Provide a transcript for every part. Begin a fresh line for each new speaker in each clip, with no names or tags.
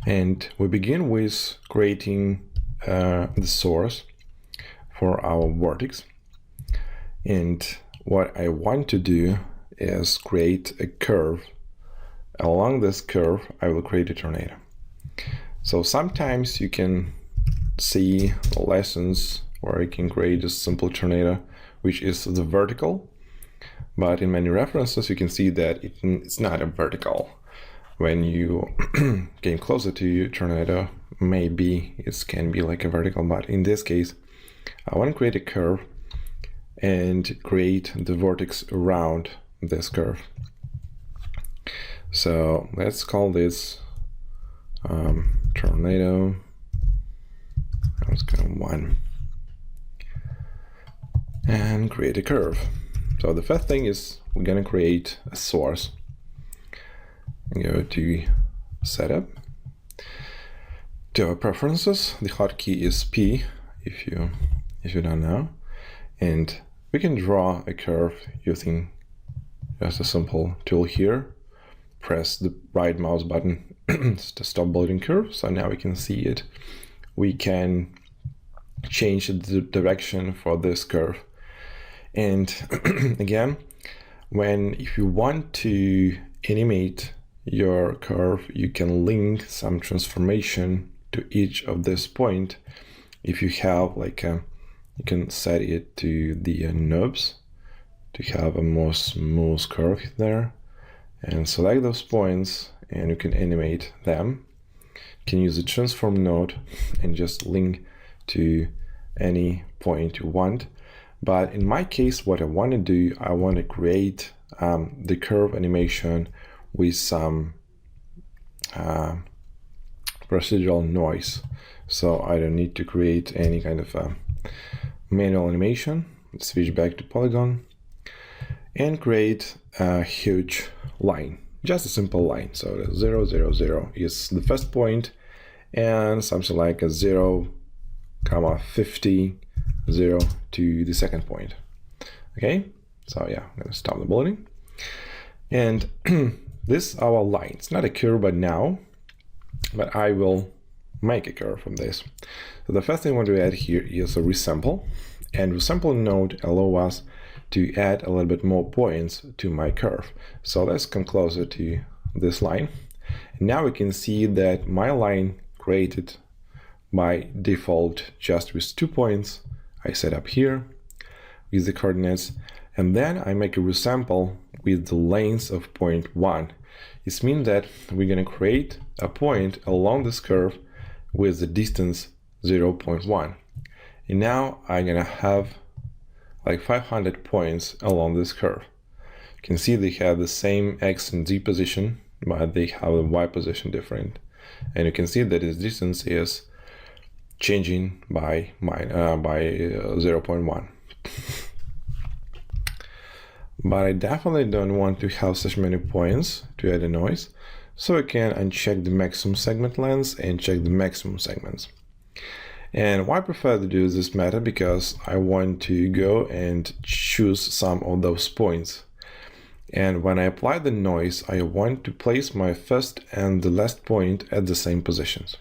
And we begin with creating the source for our vertex. And what I want to do is create a curve. Along this curve, I will create a tornado. So sometimes you can see the lessons where you can create a simple tornado, which is the vertical. But in many references, you can see that it's not a vertical. When you came closer to your tornado, maybe it can be like a vertical, but in this case, I want to create a curve and create the vertex around this curve. So let's call this tornado. Let's go 1 and create a curve. So the first thing is we're going to create a source. Go to setup. To our preferences, the hotkey is P if you don't know, and we can draw a curve using just a simple tool here. Press the right mouse button to stop building curve. So now we can see it. We can change the direction for this curve. And again, if you want to animate your curve, you can link some transformation to each of this point. If you have you can set it to the knobs to have a more smooth curve there, and select those points, and you can animate them. You can use the transform node and just link to any point you want. But in my case, what I want to do, I want to create the curve animation with some procedural noise. So I don't need to create any kind of manual animation. Let's switch back to polygon and create a huge line, just a simple line. So 0, 0, 0 is the first point, and something like a 0, 50, 0 to the second point. Okay, so yeah, I'm gonna stop the building. And this is our line. It's not a curve but now, but I will make a curve from this. So the first thing I want to add here is a resample, and resample node allow us to add a little bit more points to my curve. So let's come closer to this line. Now we can see that my line created by default just with 2 points. I set up here with the coordinates, and then I make a resample with the length of 0.1. It means that we're going to create a point along this curve with the distance 0.1. And now I'm going to have like 500 points along this curve. You can see they have the same X and Z position, but they have the Y position different. And you can see that this distance is changing by 0.1. But I definitely don't want to have such many points to add a noise, so I can uncheck the maximum segment length and check the maximum segments. And why I prefer to do this method, because I want to go and choose some of those points. And when I apply the noise, I want to place my first and the last point at the same positions.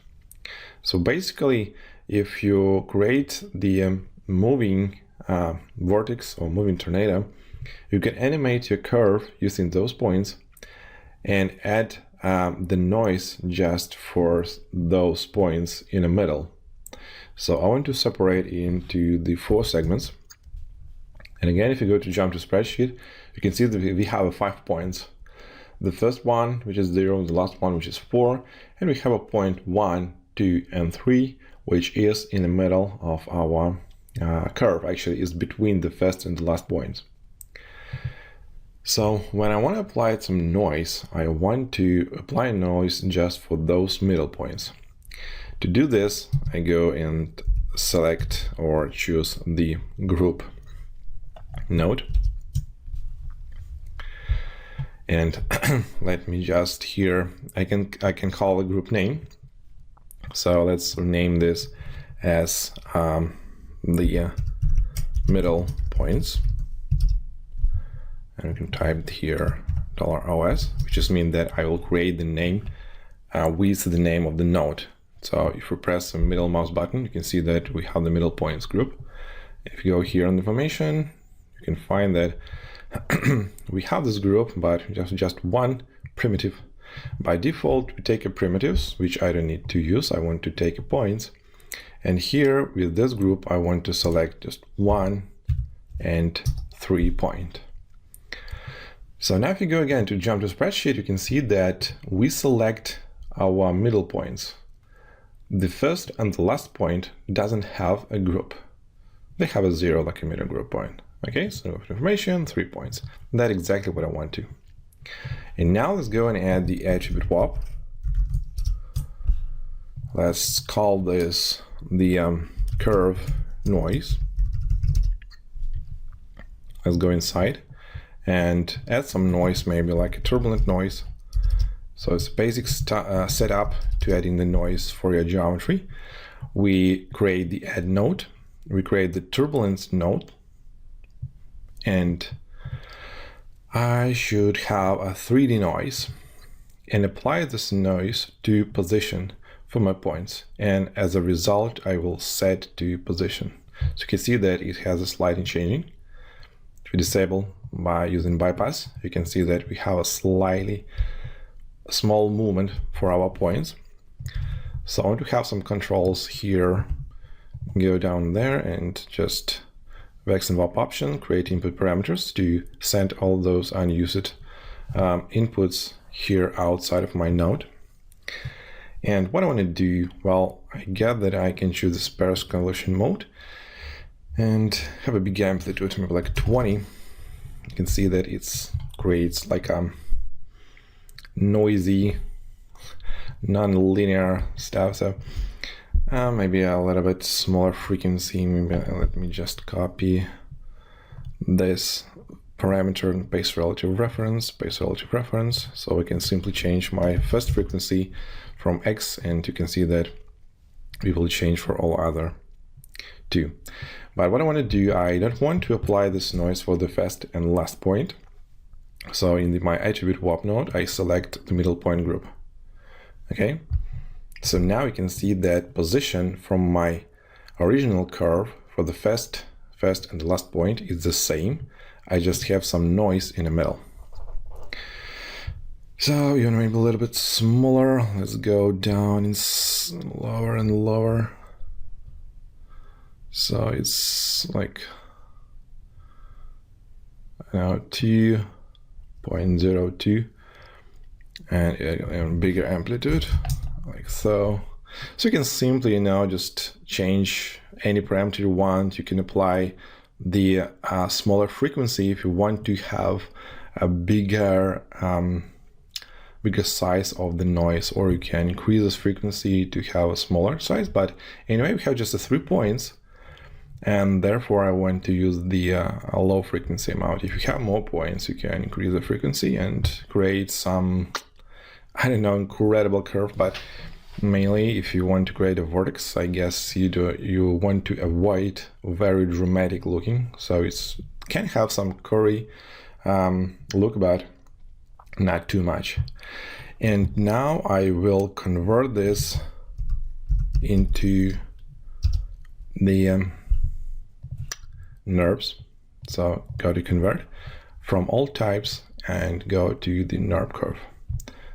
So basically, if you create the moving vortex or moving tornado, you can animate your curve using those points and add the noise just for those points in the middle. So I want to separate into the 4 segments. And again, if you go to jump to spreadsheet, you can see that we have 5 points. The first one, which is 0, the last one, which is 4, and we have a point 1, 2, and 3, which is in the middle of our curve. Actually, is between the first and the last points. So when I want to apply some noise, I want to apply noise just for those middle points. To do this, I go and select or choose the group node. And let me just here, I can call a group name. So let's name this as the middle points. And we can type here $OS, which just means that I will create the name with the name of the node. So if we press the middle mouse button, you can see that we have the middle points group. If you go here on the information, you can find that we have this group, but just one primitive. By default, we take a primitives, which I don't need to use. I want to take a points. And here with this group, I want to select just 1 and 3 point. So now if you go again to jump to spreadsheet, you can see that we select our middle points. The first and the last point doesn't have a group. They have a 0 like a middle group point. Okay, so information, 3 points. That's exactly what I want to. And now let's go and add the attribute WAP. Let's call this the curve noise. Let's go inside and add some noise, maybe like a turbulent noise. So it's a basic setup to adding the noise for your geometry. We create the add node, we create the turbulence node, and I should have a 3D noise and apply this noise to position for my points. And as a result, I will set to position. So you can see that it has a sliding changing. If we disable by using bypass, you can see that we have a slightly small movement for our points. So I want to have some controls here. Go down there and just vex and WAP option, create input parameters to send all those unused inputs here outside of my node. And what I want to do, well, I get that I can choose the sparse convolution mode and have a big amplitude, maybe like 20. You can see that it creates like a noisy, non-linear stuff. So maybe a little bit smaller frequency. Maybe let me just copy this parameter and paste relative reference, so we can simply change my first frequency from X, and you can see that we will change for all other two. But what I want to do, I don't want to apply this noise for the first and last point. So in my attribute WAP node, I select the middle point group. Okay, so now you can see that position from my original curve for the first and the last point is the same. I just have some noise in the middle. So you want to make it a little bit smaller. Let's go down and lower and lower. So it's like now 2.02 and bigger amplitude, like so. So you can simply now just change any parameter you want. You can apply the smaller frequency if you want to have a bigger size of the noise, or you can increase this frequency to have a smaller size. But anyway, we have just the 3 points, and therefore I want to use the low frequency amount. If you have more points, you can increase the frequency and create some, I don't know, incredible curve. But mainly if you want to create a vortex, I guess you want to avoid very dramatic looking. So it can have some curry look, but not too much. And now I will convert this into the NURBS. So go to convert from all types and go to the NURB curve.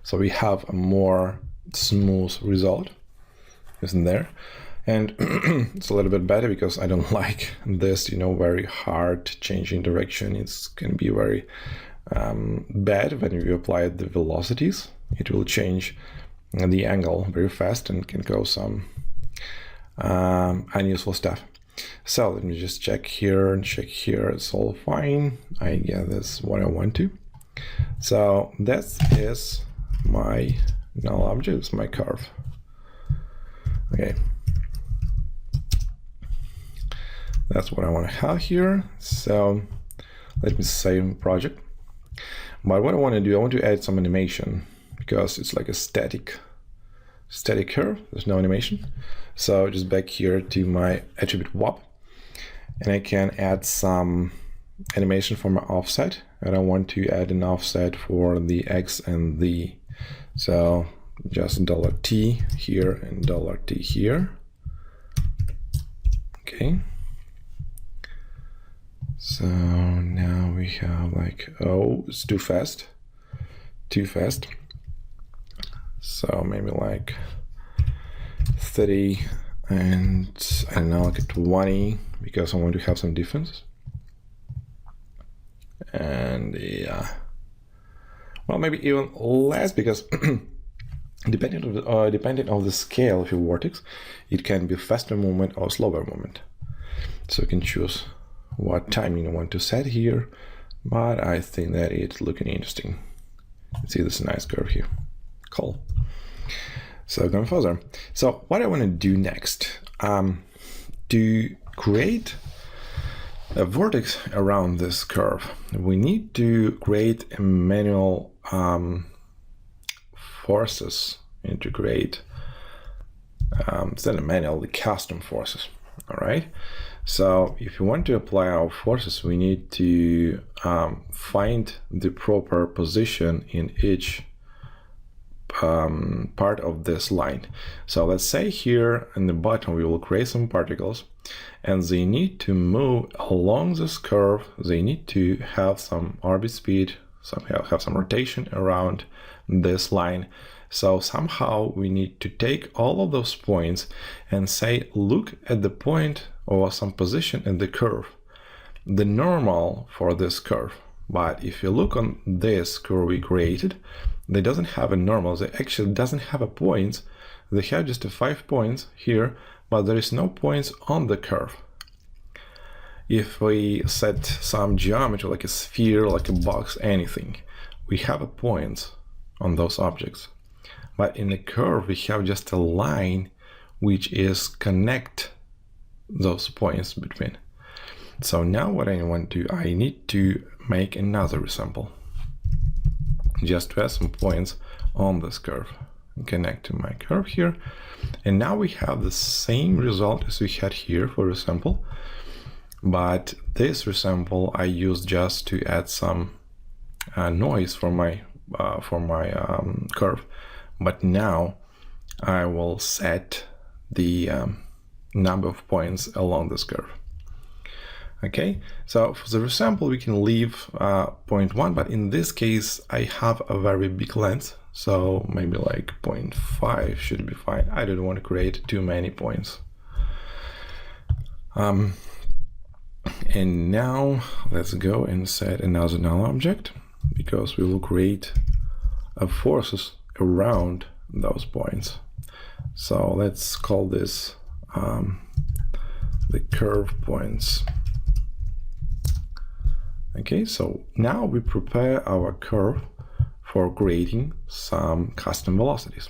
So we have a more smooth result, isn't there? And it's a little bit better because I don't like this, very hard changing direction. It's can be very bad when you apply the velocities. It will change the angle very fast and can cause some unuseful stuff. So let me just check here and check here. It's all fine. I get this what I want to. So that is my null object, it's my curve. Okay. That's what I want to have here. So let me save project. But what I want to do, I want to add some animation because it's like a static curve. There's no animation. So just back here to my attribute WAP, and I can add some animation for my offset. And I want to add an offset for the X and the. So just $t here and $t here. Okay. So now we have like, oh, it's too fast. So maybe like 30 and I don't know, like 20, because I want to have some difference. And yeah, well, maybe even less, because depending on the scale of your vortex, it can be faster movement or slower movement. So you can choose what timing you want to set here, but I think that it's looking interesting. See this nice curve here. Cool. So going further. So what I want to do next, to create a vortex around this curve, we need to create a manual forces, integrate instead of manual, the custom forces. All right. So if you want to apply our forces, we need to find the proper position in each part of this line. So let's say here in the bottom we will create some particles, and they need to move along this curve. They need to have some orbit speed, have some rotation around this line. So somehow we need to take all of those points and say, look at the point or some position in the curve, the normal for this curve. But if you look on this curve we created, they doesn't have a normal. They actually doesn't have a point. They have just 5 points here, but there is no points on the curve. If we set some geometry like a sphere, like a box, anything, we have a point on those objects. But in the curve, we have just a line which is connect those points between. So now what I want to do, I need to make another resample, just to have some points on this curve. Connect to my curve here. And now we have the same result as we had here for resample. But this resample I used just to add some noise for my curve. But now I will set the number of points along this curve. Okay, so for the resample we can leave 0.1, but in this case I have a very big length, so maybe like 0.5 should be fine. I don't want to create too many points. And now let's go and set another null object, because we will create forces around those points. So let's call this the curve points. Okay, so now we prepare our curve for creating some custom velocities.